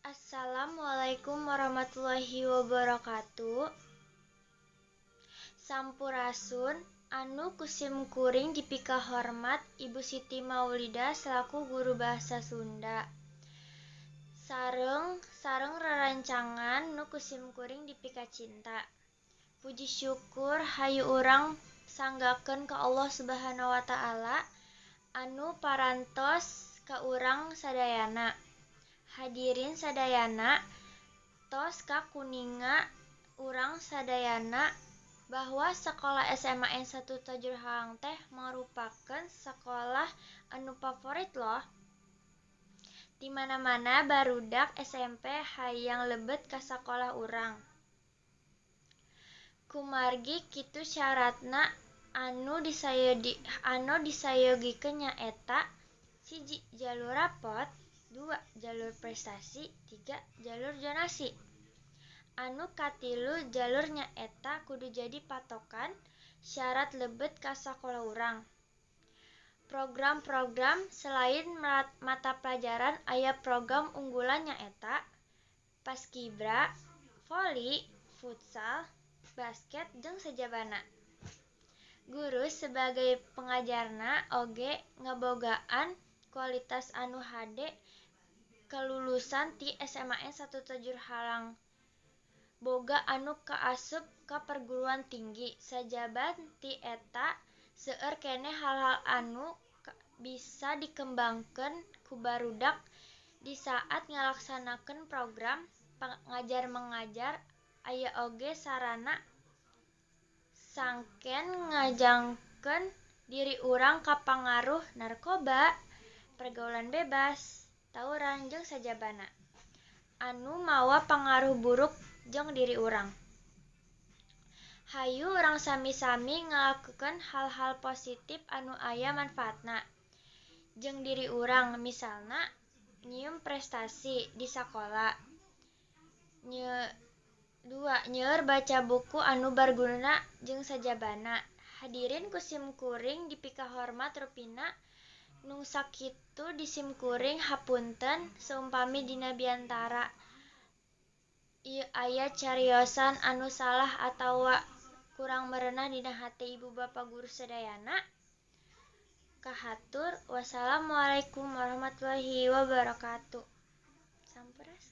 Assalamualaikum warahmatullahi wabarakatuh. Sampurasun anu kusim kuring dipika hormat Ibu Siti Maulidah selaku guru bahasa Sunda. Sareng rerancangan nu kusim kuring dipika cinta. Puji syukur hayu urang sanggakeun ka Allah Subhanahu wa taala anu parantos ka urang sadayana. Hadirin sadayana, tos ka kuninga urang sadayana bahwa sekolah SMA N1 Tajurhalang teh merupakan sekolah anu favorit loh. Di mana-mana barudak SMP hayang lebet ka sakolah urang. Kumargi kitu syaratna anu disayogikeun nyaeta 1. Jalur rapot, 2. Jalur prestasi, 3. Jalur zonasi. Anu katilu jalur nyaeta kudu jadi patokan syarat lebet ka sakolah urang. Program-program selain mata pelajaran aya program unggulan nyaeta Paskibra, voli, futsal, basket jeung sajabana. Guru sebagai pengajarna oge ngabogaan kualitas anu hade kalulusan ti SMA N1 Tajurhalang boga anu kaasup ka perguruan tinggi. Sajaban ti eta seueur keneh hal-hal anu bisa dikembangkeun ku barudak di saat ngalaksanakeun program ngajar-mengajar. Aya oge sarana sangken ngajangkeun diri urang ka pangaruh narkoba, pergaulan bebas, tawuran jeung sajabana anu mawa pangaruh buruk jeung diri urang. Hayu urang sami-sami ngalakukeun hal-hal positif anu aya manfaatna jeung diri urang, misalna nyieun prestasi di sakola, 2. Nyeueur baca buku anu barguna jeung sajabana. Hadirin kusim kuring dipika hormat rupina nu sakitu disim kuring hapunten seumpami dina biantara ieu aya cariosan anu salah atawa kurang merenah dina hate ibu bapa guru sadayana. Kahatur. Wassalamualaikum warahmatullahi wabarakatuh. Sampurasun.